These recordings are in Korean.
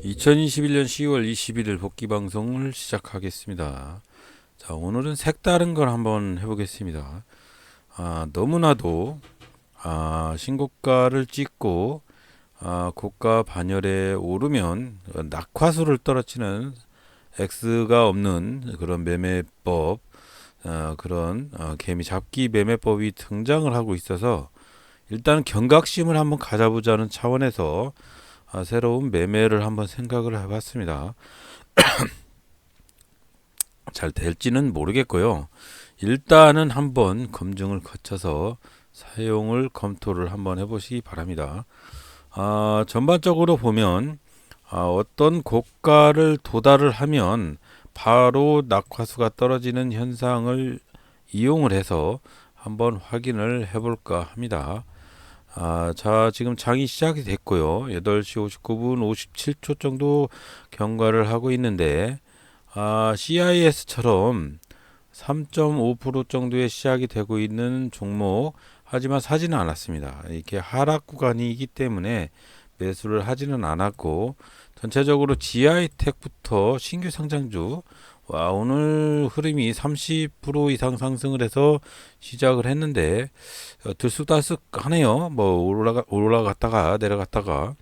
2021년 10월 21일 복귀 방송을 시작하겠습니다. 자, 오늘은 색다른 걸 한번 해보겠습니다. 너무나도 신고가를 찍고 고가 반열에 오르면 낙하수를 떨어치는 X가 없는 그런 매매법, 그런 개미 잡기 매매법이 등장을 하고 있어서 일단 경각심을 한번 가져보자는 차원에서 새로운 매매를 한번 생각을 해봤습니다. 잘 될지는 모르겠고요. 일단은 한번 검증을 거쳐서 사용을 검토를 한번 해보시기 바랍니다. 전반적으로 보면 어떤 고가를 도달을 하면 바로 낙하수가 떨어지는 현상을 이용을 해서 한번 확인을 해볼까 합니다. 자, 지금 장이 시작이 됐고요. 8시 59분 57초 정도 경과를 하고 있는데, CIS처럼 3.5% 정도의 시작이 되고 있는 종목, 하지만 사지는 않았습니다. 이렇게 하락 구간이기 때문에 매수를 하지는 않았고, 전체적으로 GI텍부터 신규 상장주, 오늘 흐름이 30% 이상 상승을 해서 시작을 했는데, 들쑥날쑥 하네요. 뭐, 올라갔다가 내려갔다가.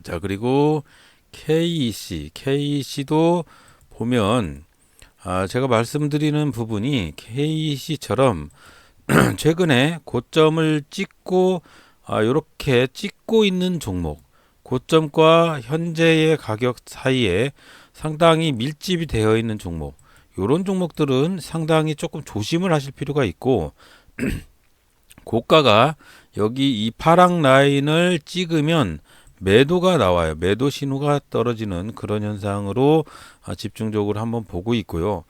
자, 그리고 KEC도 보면, 제가 말씀드리는 부분이 KEC처럼 최근에 고점을 찍고, 이렇게 찍고 있는 종목, 고점과 현재의 가격 사이에 상당히 밀집이 되어 있는 종목, 이런 종목들은 상당히 조금 조심을 하실 필요가 있고, 고가가 여기 이 파랑 라인을 찍으면 매도가 나와요. 매도 신호가 떨어지는 그런 현상으로 집중적으로 한번 보고 있고요.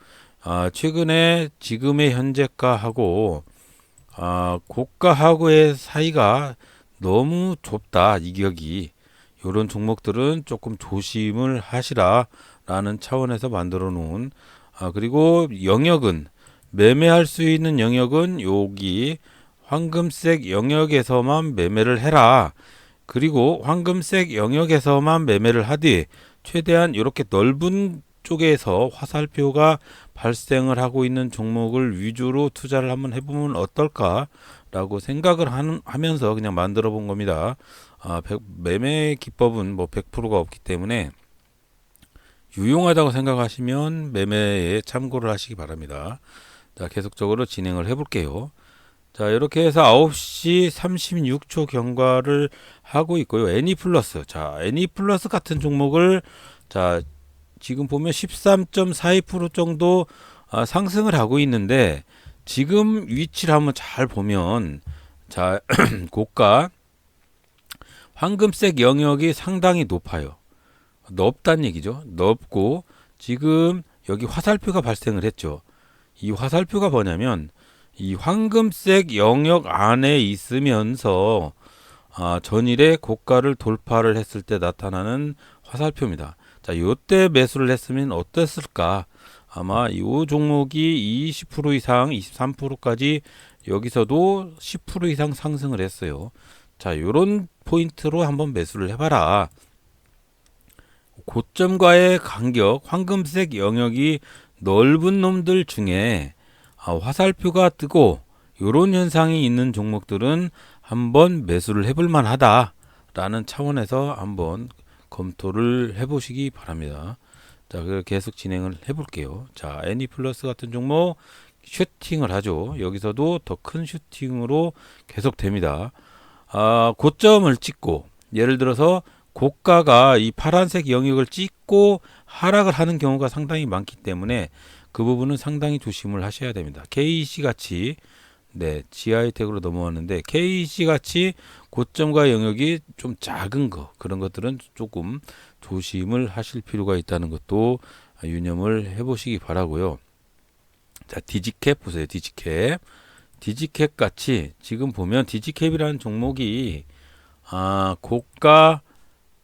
최근에 지금의 현재가하고 고가하고의 사이가 너무 좁다, 이격이. 이런 종목들은 조금 조심을 하시라라는 차원에서 만들어 놓은, 그리고 영역은, 매매할 수 있는 영역은 여기 황금색 영역에서만 매매를 해라. 그리고 황금색 영역에서만 매매를 하되 최대한 이렇게 넓은 쪽에서 화살표가 발생을 하고 있는 종목을 위주로 투자를 한번 해보면 어떨까라고 생각을 하면서 그냥 만들어 본 겁니다. 매매 기법은 뭐 100%가 없기 때문에 유용하다고 생각하시면 매매에 참고를 하시기 바랍니다. 자, 계속적으로 진행을 해볼게요. 자, 이렇게 해서 9시 36초 경과를 하고 있고요. 애니플러스. 자, 애니플러스 같은 종목을, 자, 지금 보면 13.42% 정도 상승을 하고 있는데, 지금 위치를 한번 잘 보면, 자, 고가 황금색 영역이 상당히 높아요. 넓다는 얘기죠. 넓고, 지금 여기 화살표가 발생을 했죠. 이 화살표가 뭐냐면, 이 황금색 영역 안에 있으면서 전일에 고가를 돌파를 했을 때 나타나는 화살표입니다. 자, 요때 매수를 했으면 어땠을까? 아마 이 종목이 20% 이상, 23%까지 여기서도 10% 이상 상승을 했어요. 자, 요런 포인트로 한번 매수를 해봐라. 고점과의 간격, 황금색 영역이 넓은 놈들 중에 화살표가 뜨고 이런 현상이 있는 종목들은 한번 매수를 해볼 만하다라는 차원에서 한번 검토를 해보시기 바랍니다. 자, 계속 진행을 해볼게요. 자, 애니플러스 같은 종목 슈팅을 하죠. 여기서도 더 큰 슈팅으로 계속 됩니다. 고점을 찍고, 예를 들어서 고가가 이 파란색 영역을 찍고 하락을 하는 경우가 상당히 많기 때문에 그 부분은 상당히 조심을 하셔야 됩니다. KEC 같이, 네, GI텍으로 넘어왔는데 KEC 같이 고점과 영역이 좀 작은 거, 그런 것들은 조금 조심을 하실 필요가 있다는 것도 유념을 해보시기 바라고요. 자, 디지캡 보세요. 디지캡 같이 지금 보면 디지캡이라는 종목이 고가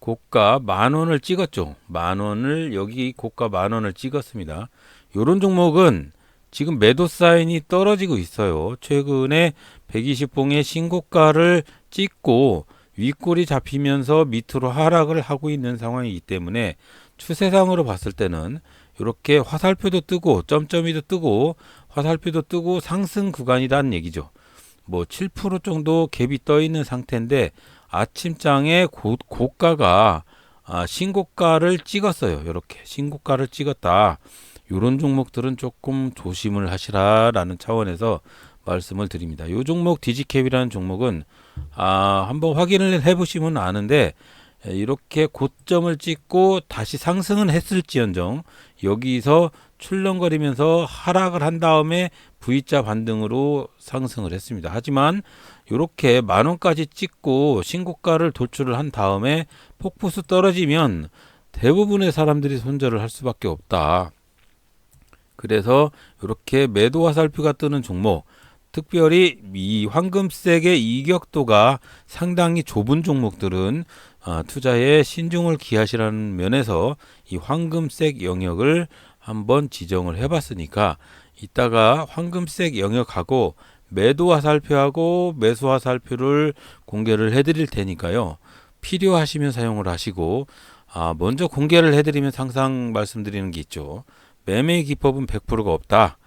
10,000원을 찍었죠. 10,000원을, 여기 고가 10,000원을 찍었습니다. 요런 종목은 지금 매도 사인이 떨어지고 있어요. 최근에 120봉의 신고가를 찍고 윗골이 잡히면서 밑으로 하락을 하고 있는 상황이기 때문에 추세상으로 봤을 때는 이렇게 화살표도 뜨고 점점이도 뜨고 화살표도 뜨고 상승 구간이라는 얘기죠. 뭐 7% 정도 갭이 떠 있는 상태인데 아침장에 고가가 신고가를 찍었어요. 이렇게 신고가를 찍었다. 이런 종목들은 조금 조심을 하시라라는 차원에서 말씀을 드립니다. 이 종목 디지캡이라는 종목은 한번 확인을 해보시면 아는데 이렇게 고점을 찍고 다시 상승은 했을지언정 여기서 출렁거리면서 하락을 한 다음에 V자 반등으로 상승을 했습니다. 하지만 이렇게 만원까지 찍고 신고가를 돌출을 한 다음에 폭포수 떨어지면 대부분의 사람들이 손절을 할 수밖에 없다. 그래서 이렇게 매도 화살표가 뜨는 종목, 특별히 이 황금색의 이격도가 상당히 좁은 종목들은 투자에 신중을 기하시라는 면에서 이 황금색 영역을 한번 지정을 해봤으니까 이따가 황금색 영역하고 매도 화살표하고 매수 화살표를 공개를 해드릴 테니까요. 필요하시면 사용을 하시고 먼저 공개를 해드리면 항상 말씀드리는 게 있죠. 매매 기법은 100%가 없다.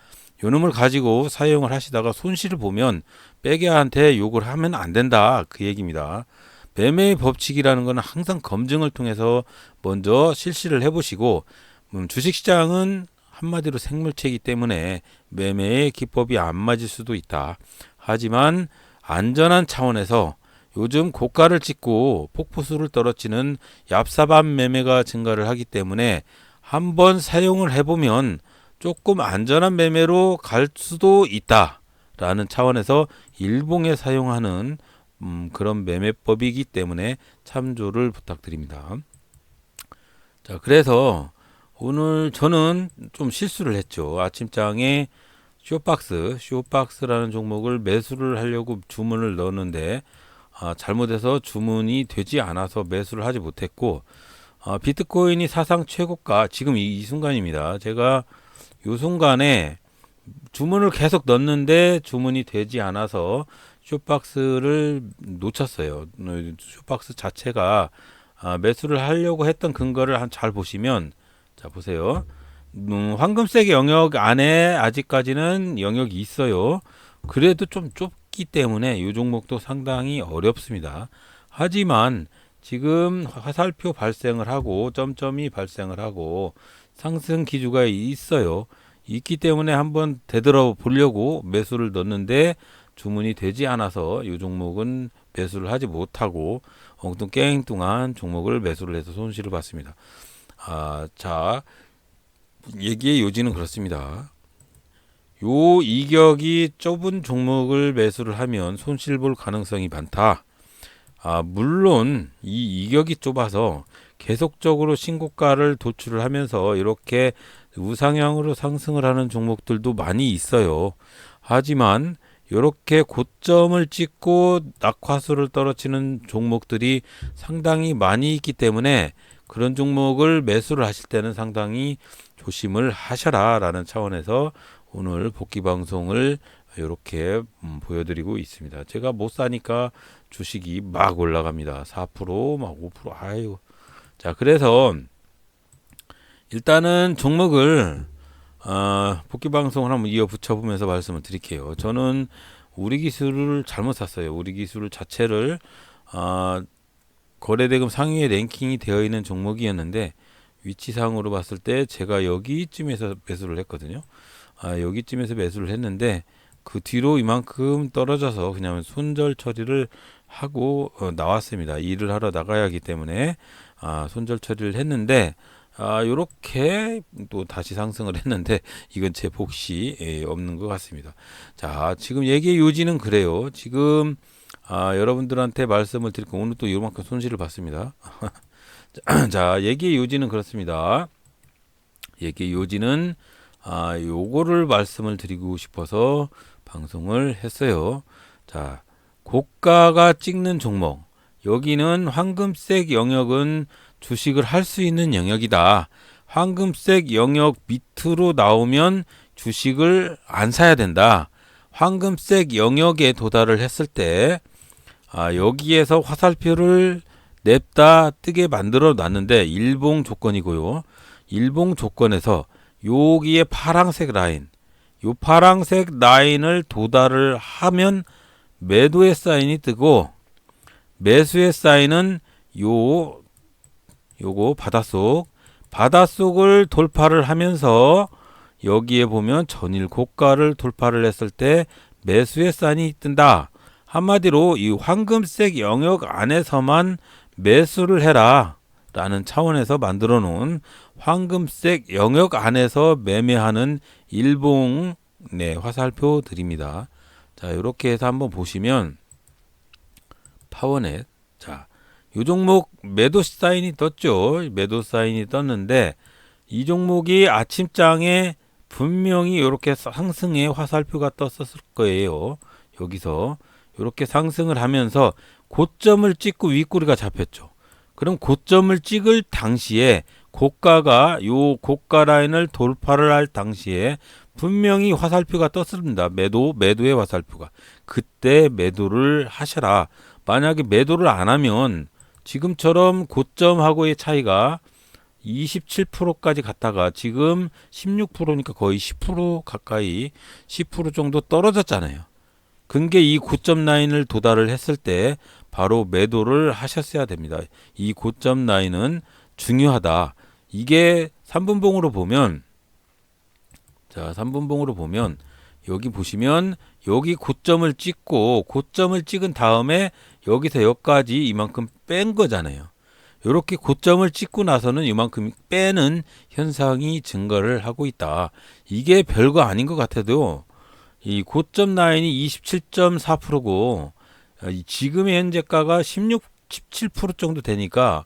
요놈을 가지고 사용을 하시다가 손실을 보면 빼게한테 욕을 하면 안 된다. 그 얘기입니다. 매매의 법칙이라는 것은 항상 검증을 통해서 먼저 실시를 해보시고 주식시장은 한마디로 생물체이기 때문에 매매의 기법이 안 맞을 수도 있다. 하지만 안전한 차원에서 요즘 고가를 찍고 폭포수를 떨어지는 얍삽한 매매가 증가를 하기 때문에 한번 사용을 해보면 조금 안전한 매매로 갈 수도 있다라는 차원에서 일봉에 사용하는 그런 매매법이기 때문에 참조를 부탁드립니다. 자, 그래서 오늘 저는 좀 실수를 했죠. 아침장에 쇼박스라는 종목을 매수를 하려고 주문을 넣었는데 잘못해서 주문이 되지 않아서 매수를 하지 못했고 비트코인이 사상 최고가 지금 이 순간입니다. 제가 이 순간에 주문을 계속 넣는데 주문이 되지 않아서 쇼박스를 놓쳤어요. 쇼박스 자체가 매수를 하려고 했던 근거를 잘 보시면 자 보세요. 황금색 영역 안에 아직까지는 영역이 있어요. 그래도 좀 좁기 때문에 이 종목도 상당히 어렵습니다. 하지만 지금 화살표 발생을 하고 점점이 발생을 하고 상승 기조가 있어요. 있기 때문에 한번 되돌아 보려고 매수를 넣었는데 주문이 되지 않아서 이 종목은 매수를 하지 못하고 엉뚱깽뚱한 종목을 매수를 해서 손실을 봤습니다. 자, 얘기의 요지는 그렇습니다. 요 이격이 좁은 종목을 매수를 하면 손실 볼 가능성이 많다. 물론 이 이격이 좁아서 계속적으로 신고가를 도출을 하면서 이렇게 우상향으로 상승을 하는 종목들도 많이 있어요. 하지만 이렇게 고점을 찍고 낙하수를 떨어지는 종목들이 상당히 많이 있기 때문에 그런 종목을 매수를 하실 때는 상당히 조심을 하셔라 라는 차원에서 오늘 복귀 방송을 이렇게 보여드리고 있습니다. 제가 못 사니까 주식이 막 올라갑니다. 4%, 막 5%. 아유. 자, 그래서 일단은 종목을 복귀 방송을 한번 이어 붙여보면서 말씀을 드릴게요. 저는 우리 기술을 잘못 샀어요. 우리 기술 자체를 거래대금 상위에 랭킹이 되어 있는 종목이었는데 위치상으로 봤을 때 제가 여기쯤에서 매수를 했거든요. 여기쯤에서 매수를 했는데 그 뒤로 이만큼 떨어져서 그냥 손절 처리를 하고 나왔습니다. 일을 하러 나가야 하기 때문에 손절 처리를 했는데 요렇게 또 다시 상승을 했는데 이건 제 몫이 없는 것 같습니다. 자, 지금 얘기의 요지는 그래요. 지금 여러분들한테 말씀을 드리고 오늘 또 이만큼 손실을 봤습니다. 자, 얘기의 요지는 그렇습니다. 얘기의 요지는 요거를 말씀을 드리고 싶어서 방송을 했어요. 자, 고가가 찍는 종목. 여기는 황금색 영역은 주식을 할 수 있는 영역이다. 황금색 영역 밑으로 나오면 주식을 안 사야 된다. 황금색 영역에 도달을 했을 때 여기에서 화살표를 냅다 뜨게 만들어 놨는데 일봉 조건이고요. 일봉 조건에서 여기에 파란색 라인, 요 파란색 라인을 도달을 하면 매도의 사인이 뜨고 매수의 사인은 요거 바닷속을 돌파를 하면서 여기에 보면 전일 고가를 돌파를 했을 때 매수의 사인이 뜬다. 한마디로 이 황금색 영역 안에서만 매수를 해라 라는 차원에서 만들어 놓은 황금색 영역 안에서 매매하는 일봉 화살표 드립니다. 자, 이렇게 해서 한번 보시면 파워넷, 자, 이 종목 매도 사인이 떴죠. 매도 사인이 떴는데 이 종목이 아침장에 분명히 이렇게 상승의 화살표가 떴었을 거예요. 여기서 이렇게 상승을 하면서 고점을 찍고 윗꼬리가 잡혔죠. 그럼 고점을 찍을 당시에 고가가 요 고가 라인을 돌파를 할 당시에 분명히 화살표가 떴습니다. 매도의 화살표가. 그때 매도를 하셔라. 만약에 매도를 안 하면 지금처럼 고점하고의 차이가 27%까지 갔다가 지금 16%니까 거의 10% 가까이 10% 정도 떨어졌잖아요. 근게 이 고점 라인을 도달을 했을 때 바로 매도를 하셨어야 됩니다. 이 고점 라인은 중요하다. 이게 3분봉으로 보면, 자, 3분봉으로 보면 여기 보시면 여기 고점을 찍은 다음에 여기서 여기까지 이만큼 뺀 거잖아요. 이렇게 고점을 찍고 나서는 이만큼 빼는 현상이 증가를 하고 있다. 이게 별거 아닌 것 같아도 이 고점 라인이 27.4%고 지금의 현재가가 17% 정도 되니까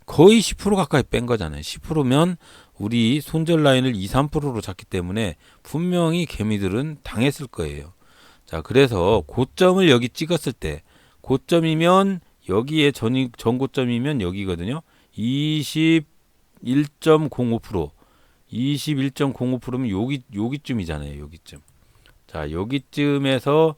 거의 10% 가까이 뺀 거잖아요. 10%면 우리 손절 라인을 2-3%로 잡기 때문에 분명히 개미들은 당했을 거예요. 자, 그래서 고점을 여기 찍었을 때 고점이면 여기에 전고점이면 여기거든요. 21.05%, 21.05%면 여기쯤이잖아요. 여기쯤. 자, 여기쯤에서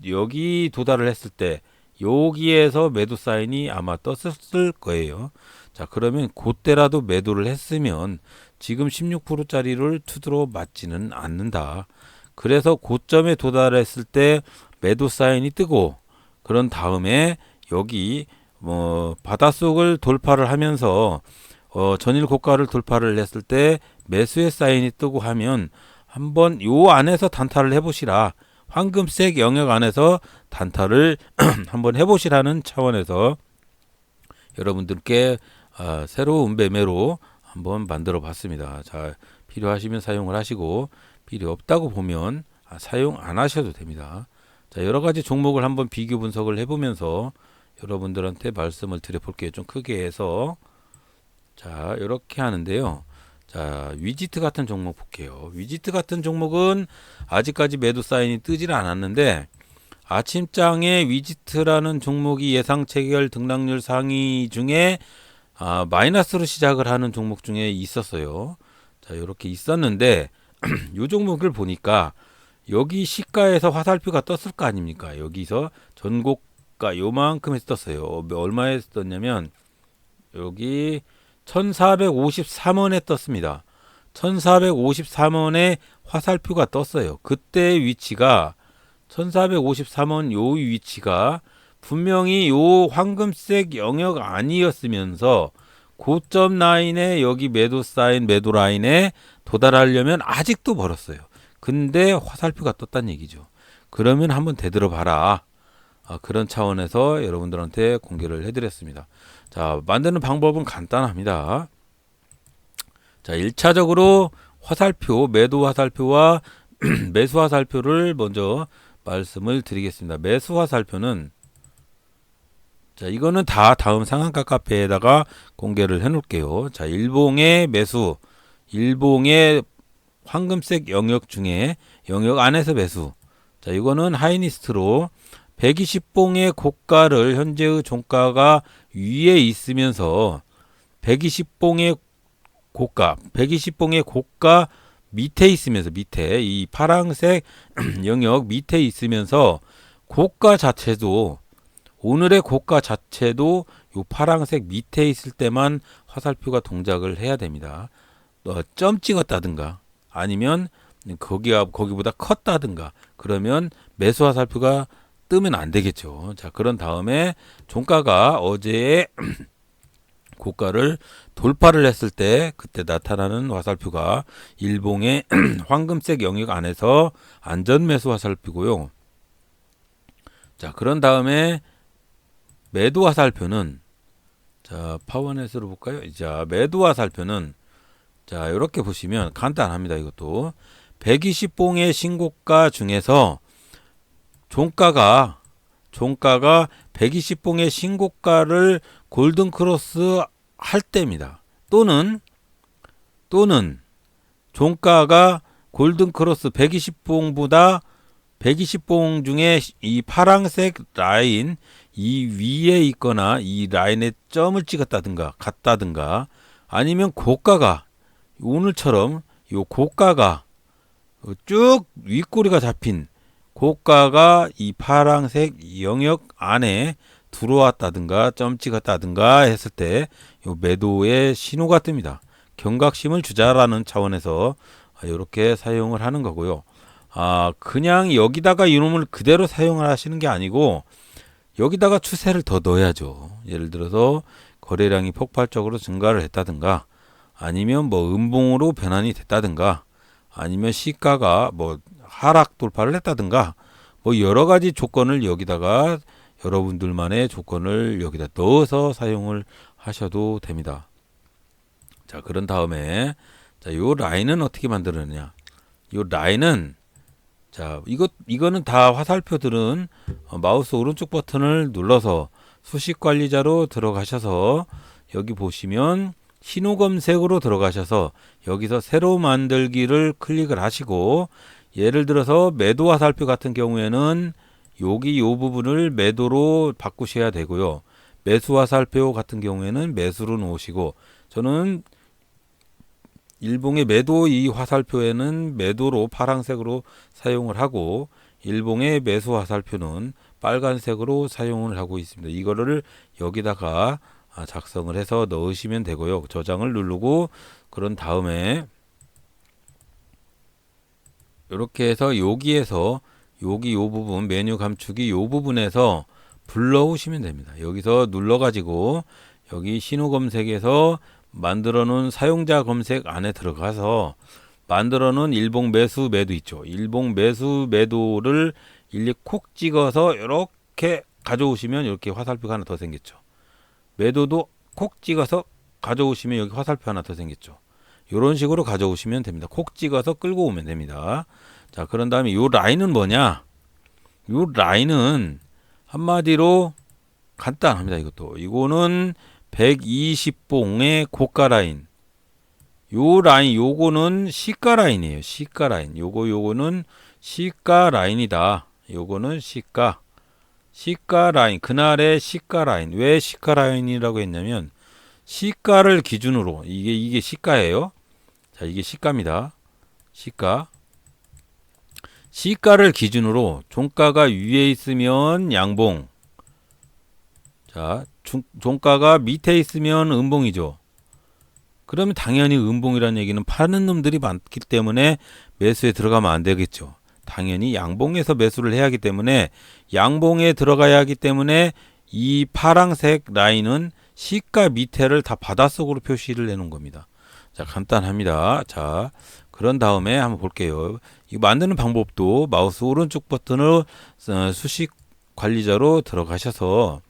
여기 도달을 했을 때 여기에서 매도 사인이 아마 떴을 거예요. 자, 그러면 그때라도 매도를 했으면 지금 16%짜리를 투드로 맞지는 않는다. 그래서 고점에 도달했을 때 매도 사인이 뜨고 그런 다음에 여기 바닷속을 돌파를 하면서 전일 고가를 돌파를 했을 때 매수의 사인이 뜨고 하면 한번 요 안에서 단타를 해보시라. 황금색 영역 안에서 단타를 한번 해보시라는 차원에서 여러분들께 새로운 매매로 한번 만들어 봤습니다. 자, 필요하시면 사용을 하시고 필요 없다고 보면 사용 안 하셔도 됩니다. 자, 여러 가지 종목을 한번 비교 분석을 해보면서 여러분들한테 말씀을 드려볼게요. 좀 크게 해서. 자, 이렇게 하는데요. 자, 위지트 같은 종목 볼게요. 위지트 같은 종목은 아직까지 매도 사인이 뜨지는 않았는데 아침장에 위지트라는 종목이 예상 체결 등락률 상위 중에 마이너스로 시작을 하는 종목 중에 있었어요. 자, 이렇게 있었는데 이 종목을 보니까 여기 시가에서 화살표가 떴을 거 아닙니까? 여기서 전고가 요만큼 했었어요. 얼마에 떴냐면 여기 1453원에 떴습니다. 1453원에 화살표가 떴어요. 그때 위치가 1453원 요 위치가 분명히 요 황금색 영역 아니었으면서 고점 라인에 여기 매도 사인 매도 라인에 도달하려면 아직도 멀었어요. 근데 화살표가 떴다는 얘기죠. 그러면 한번 되돌아 봐라. 그런 차원에서 여러분들한테 공개를 해드렸습니다. 자, 만드는 방법은 간단합니다. 자, 1차적으로 화살표, 매도 화살표와 매수 화살표를 먼저 말씀을 드리겠습니다. 매수 화살표는 자, 이거는 다 다음 상한가 카페에다가 공개를 해 놓을게요. 자, 일봉의 매수, 일봉의 황금색 영역 중에 영역 안에서 매수. 자, 이거는 하이니스트로 120봉의 고가를 현재의 종가가 위에 있으면서 120봉의 고가 밑에 있으면서 밑에 이 파란색 영역 밑에 있으면서 고가 자체도 오늘의 고가 자체도 요 파랑색 밑에 있을 때만 화살표가 동작을 해야 됩니다. 점 찍었다든가 아니면 거기보다 컸다든가 그러면 매수 화살표가 뜨면 안 되겠죠. 자, 그런 다음에 종가가 어제의 고가를 돌파를 했을 때 그때 나타나는 화살표가 일봉의 황금색 영역 안에서 안전 매수 화살표고요. 자, 그런 다음에 매도 화살표는 자, 파워넷으로 볼까요? 자, 매도 화살표는 자, 이렇게 보시면 간단합니다. 이것도 120봉의 신고가 중에서 종가가 120봉의 신고가를 골든 크로스 할 때입니다. 또는 종가가 골든 크로스 120봉보다 120봉 중에 이 파랑색 라인 이 위에 있거나 이 라인에 점을 찍었다든가 갔다든가 아니면 고가가 오늘처럼 요 고가가 쭉 윗꼬리가 잡힌 고가가 이 파랑색 영역 안에 들어왔다든가 점 찍었다든가 했을 때 요 매도의 신호가 뜹니다. 경각심을 주자라는 차원에서 이렇게 사용을 하는 거고요. 그냥 여기다가 이놈을 그대로 사용을 하시는 게 아니고 여기다가 추세를 더 넣어야죠. 예를 들어서 거래량이 폭발적으로 증가를 했다든가 아니면 뭐 음봉으로 변환이 됐다든가 아니면 시가가 뭐 하락 돌파를 했다든가 뭐 여러 가지 조건을 여기다가 여러분들만의 조건을 여기다 넣어서 사용을 하셔도 됩니다. 자, 그런 다음에 자, 요 라인은 어떻게 만들었느냐? 요 라인은 자, 이거는 다 화살표들은 마우스 오른쪽 버튼을 눌러서 수식 관리자로 들어가셔서 여기 보시면 신호 검색으로 들어가셔서 여기서 새로 만들기를 클릭을 하시고 예를 들어서 매도 화살표 같은 경우에는 여기 요 부분을 매도로 바꾸셔야 되고요. 매수 화살표 같은 경우에는 매수로 놓으시고 저는 일봉의 매도 이 화살표에는 매도로 파란색으로 사용을 하고 일봉의 매수 화살표는 빨간색으로 사용을 하고 있습니다. 이거를 여기다가 작성을 해서 넣으시면 되고요. 저장을 누르고 그런 다음에 이렇게 해서 여기에서 여기 요 부분 메뉴 감추기 요 부분에서 불러오시면 됩니다. 여기서 눌러가지고 여기 신호 검색에서 만들어 놓은 사용자 검색 안에 들어가서 만들어 놓은 일봉 매수 매도 있죠. 일봉 매수 매도를 일일이 콕 찍어서 이렇게 가져오시면 이렇게 화살표가 하나 더 생겼죠. 매도도 콕 찍어서 가져오시면 여기 화살표 하나 더 생겼죠. 이런 식으로 가져오시면 됩니다. 콕 찍어서 끌고 오면 됩니다. 자, 그런 다음에 요 라인은 뭐냐? 요 라인은 한마디로 간단합니다. 이거는 120봉의 고가 라인. 요 라인 요거는 시가 라인이에요. 시가 라인. 요거는 시가 라인이다. 요거는 시가 라인. 그날의 시가 라인. 왜 시가 라인이라고 했냐면 시가를 기준으로 이게 시가예요. 자, 이게 시가입니다. 시가를 기준으로 종가가 위에 있으면 양봉. 자, 종가가 밑에 있으면 음봉이죠. 그러면 당연히 음봉이라는 얘기는 파는 놈들이 많기 때문에 매수에 들어가면 안 되겠죠. 당연히 양봉에서 매수를 해야 하기 때문에 양봉에 들어가야 하기 때문에 이 파랑색 라인은 시가 밑에를 다 바닷속으로 표시를 해놓은 겁니다. 자, 간단합니다. 자, 그런 다음에 한번 볼게요. 이거 만드는 방법도 마우스 오른쪽 버튼을 수식 관리자로 들어가셔서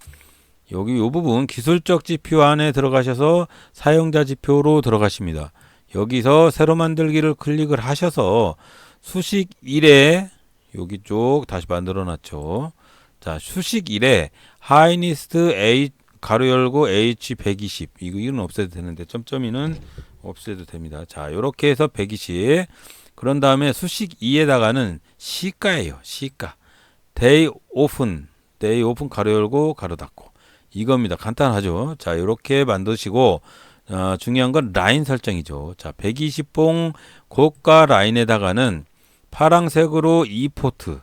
여기 이 부분 기술적 지표 안에 들어가셔서 사용자 지표로 들어가십니다. 여기서 새로 만들기를 클릭을 하셔서 수식 1에 여기 쪽 다시 만들어 놨죠. 자, 수식 1에 하이니스트 A 가로 열고 H120 이건 없애도 되는데 점점이는 없애도 됩니다. 자, 요렇게 해서 120 그런 다음에 수식 2에다가는 시가예요. 시가 데이 오픈 가로 열고 가로 닫고 이겁니다. 간단하죠. 자, 요렇게 만드시고 중요한 건 라인 설정이죠. 자, 120봉 고가 라인에다가는 파랑색으로 2포트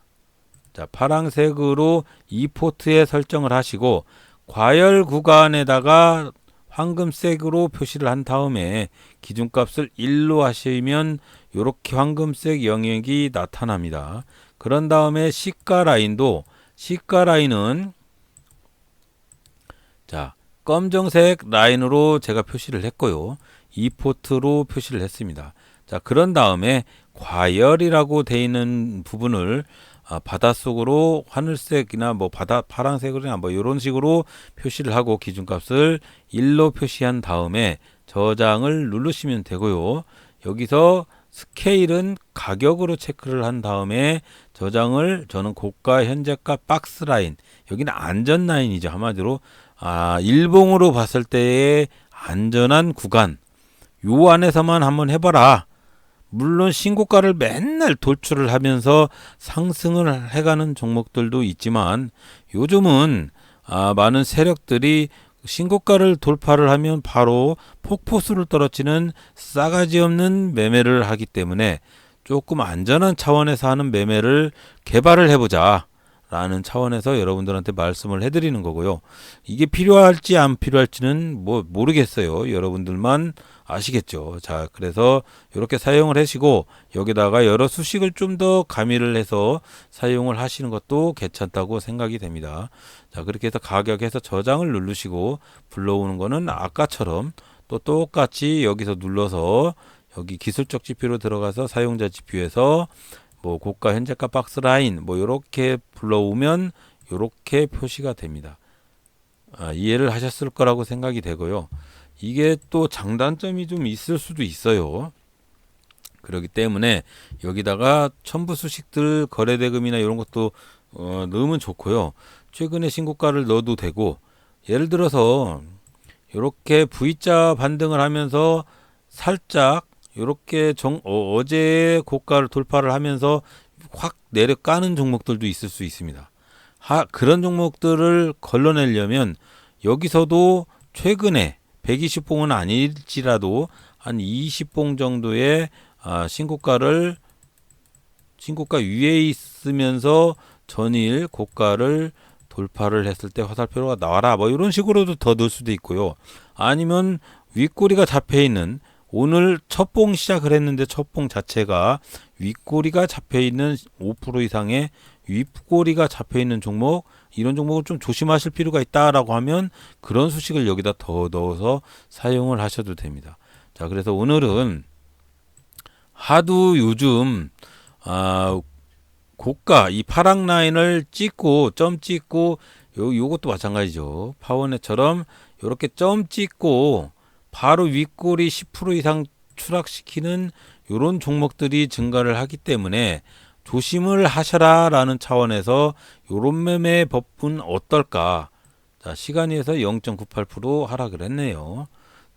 자, 파란색으로 이 포트에 설정을 하시고 과열 구간에다가 황금색으로 표시를 한 다음에 기준값을 1로 하시면 이렇게 황금색 영역이 나타납니다. 그런 다음에 시가 라인은 자, 검정색 라인으로 제가 표시를 했고요. 이 포트로 표시를 했습니다. 자, 그런 다음에 과열이라고 되어 있는 부분을 바닷속으로 하늘색이나 뭐 파란색이나 뭐 이런 식으로 표시를 하고 기준값을 1로 표시한 다음에 저장을 누르시면 되고요. 여기서 스케일은 가격으로 체크를 한 다음에 저장을 저는 고가 현재가 박스 라인, 여기는 안전 라인이죠. 한마디로 일봉으로 봤을 때의 안전한 구간, 요 안에서만 한번 해봐라. 물론 신고가를 맨날 돌출을 하면서 상승을 해가는 종목들도 있지만 요즘은 많은 세력들이 신고가를 돌파를 하면 바로 폭포수를 떨어지는 싸가지 없는 매매를 하기 때문에 조금 안전한 차원에서 하는 매매를 개발을 해보자 라는 차원에서 여러분들한테 말씀을 해드리는 거고요. 이게 필요할지 안 필요할지는 뭐 모르겠어요. 여러분들만 아시겠죠. 자, 그래서 이렇게 사용을 하시고 여기다가 여러 수식을 좀 더 가미를 해서 사용을 하시는 것도 괜찮다고 생각이 됩니다. 자, 그렇게 해서 가격에서 저장을 누르시고 불러오는 거는 아까처럼 또 똑같이 여기서 눌러서 여기 기술적 지표로 들어가서 사용자 지표에서 뭐 고가 현재가 박스 라인 뭐 이렇게 불러오면 이렇게 표시가 됩니다. 이해를 하셨을 거라고 생각이 되고요. 이게 또 장단점이 좀 있을 수도 있어요. 그렇기 때문에 여기다가 첨부 수식들 거래대금이나 이런 것도 넣으면 좋고요. 최근에 신고가를 넣어도 되고, 예를 들어서 이렇게 V자 반등을 하면서 살짝 이렇게 어제 고가를 돌파를 하면서 확 내려가는 종목들도 있을 수 있습니다. 그런 종목들을 걸러내려면 여기서도 최근에 120봉은 아닐지라도 한 20봉 정도의 신고가 위에 있으면서 전일 고가를 돌파를 했을 때 화살표가 나와라 뭐 이런 식으로도 더 넣을 수도 있고요. 아니면 윗꼬리가 잡혀있는, 오늘 첫봉 시작을 했는데 첫봉 자체가 윗꼬리가 잡혀있는 5% 이상의 윗꼬리가 잡혀있는 종목, 이런 종목을 좀 조심하실 필요가 있다라고 하면 그런 수식을 여기다 더 넣어서 사용을 하셔도 됩니다. 자, 그래서 오늘은 하도 요즘 고가 이 파랑 라인을 찍고 점 찍고 요것도 마찬가지죠. 파워넷처럼 이렇게 점 찍고 바로 윗꼬리 10% 이상 추락시키는 이런 종목들이 증가를 하기 때문에 조심을 하셔라 라는 차원에서 요런 매매 법은 어떨까. 자, 시간에서 0.98% 하락을 했네요.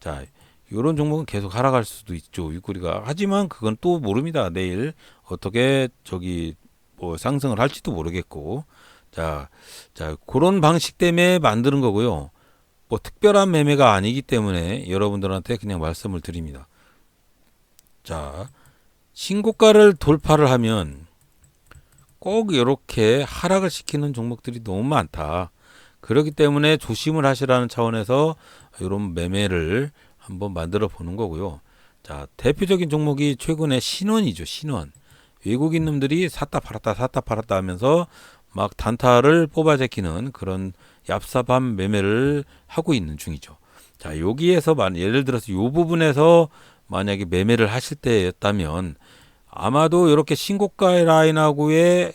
자, 요런 종목은 계속 하락할 수도 있죠. 윗꼬리가. 하지만 그건 또 모릅니다. 내일 어떻게 뭐 상승을 할지도 모르겠고. 자, 그런 방식 때문에 만드는 거고요. 뭐 특별한 매매가 아니기 때문에 여러분들한테 그냥 말씀을 드립니다. 자, 신고가를 돌파를 하면 꼭 이렇게 하락을 시키는 종목들이 너무 많다. 그렇기 때문에 조심을 하시라는 차원에서 이런 매매를 한번 만들어 보는 거고요. 자, 대표적인 종목이 최근에 신원이죠. 신원. 외국인 놈들이 샀다 팔았다 하면서 막 단타를 뽑아 제끼는 그런 얍삽한 매매를 하고 있는 중이죠. 자, 여기에서 예를 들어서 이 부분에서 만약에 매매를 하실 때였다면 아마도 이렇게 신고가 라인하고의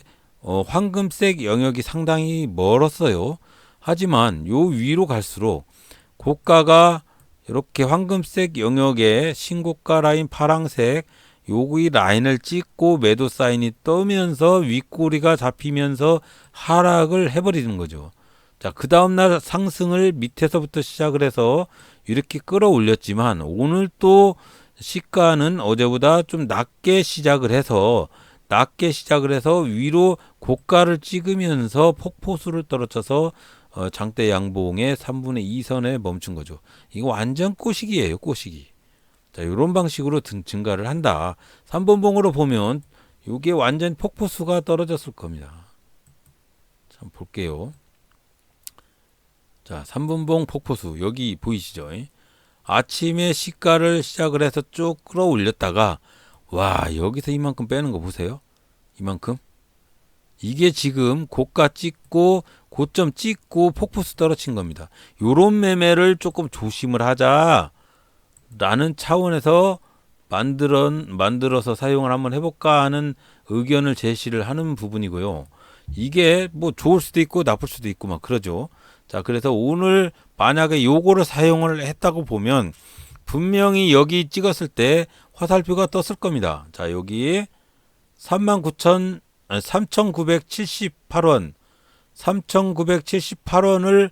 황금색 영역이 상당히 멀었어요. 하지만 요 위로 갈수록 고가가 이렇게 황금색 영역에 신고가 라인 파랑색 여기 라인을 찍고 매도 사인이 뜨면서 윗꼬리가 잡히면서 하락을 해버리는 거죠. 자, 그 다음날 상승을 밑에서부터 시작을 해서 이렇게 끌어올렸지만 오늘 또 시가는 어제보다 좀 낮게 시작을 해서 위로 고가를 찍으면서 폭포수를 떨어져서 장대 양봉의 3분의 2선에 멈춘 거죠. 이거 완전 꼬시기예요, 꼬시기. 자, 이런 방식으로 증가를 한다. 3번 봉으로 보면 이게 완전 폭포수가 떨어졌을 겁니다. 한번 볼게요. 자, 3분봉 폭포수 여기 보이시죠? 아침에 시가를 시작을 해서 쭉 끌어올렸다가 와, 여기서 이만큼 빼는 거 보세요. 이만큼. 이게 지금 고가 찍고 고점 찍고 폭포수 떨어진 겁니다. 요런 매매를 조금 조심을 하자라는 차원에서 만들어서 사용을 한번 해볼까 하는 의견을 제시를 하는 부분이고요. 이게 뭐 좋을 수도 있고 나쁠 수도 있고 막 그러죠. 자, 그래서 오늘 만약에 요거를 사용을 했다고 보면 분명히 여기 찍었을 때 화살표가 떴을 겁니다. 자, 여기 3,978원 3,978원을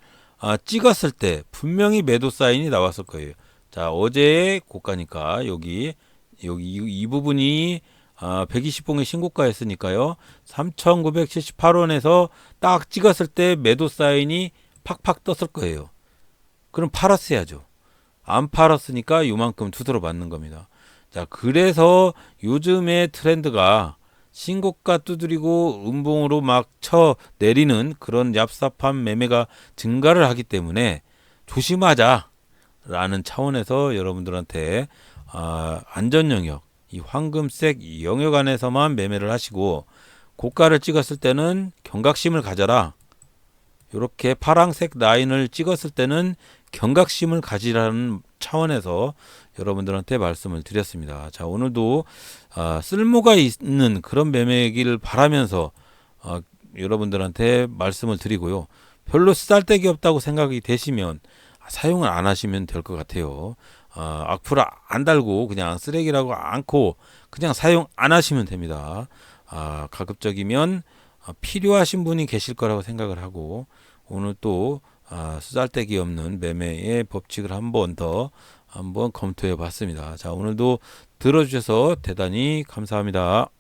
찍었을 때 분명히 매도 사인이 나왔을 거예요. 자, 어제의 고가니까 여기 이 부분이 120봉의 신고가였으니까요. 3,978원에서 딱 찍었을 때 매도 사인이 팍팍 떴을 거예요. 그럼 팔았어야죠. 안 팔았으니까 요만큼 두드러 맞는 겁니다. 자, 그래서 요즘의 트렌드가 신고가 두드리고 음봉으로 막 쳐 내리는 그런 얍삽한 매매가 증가를 하기 때문에 조심하자라는 차원에서 여러분들한테 안전 영역, 이 황금색 영역 안에서만 매매를 하시고 고가를 찍었을 때는 경각심을 가져라. 이렇게 파랑색 라인을 찍었을 때는 경각심을 가지라는 차원에서 여러분들한테 말씀을 드렸습니다. 자, 오늘도 쓸모가 있는 그런 매매이기를 바라면서 여러분들한테 말씀을 드리고요. 별로 쓰잘데기 없다고 생각이 되시면 사용을 안 하시면 될 것 같아요. 악플 안 달고 그냥 쓰레기라고 않고 그냥 사용 안 하시면 됩니다. 가급적이면 필요하신 분이 계실 거라고 생각을 하고 오늘 또 쓰잘데기 없는 매매의 법칙을 한번 검토해 봤습니다. 자, 오늘도 들어주셔서 대단히 감사합니다.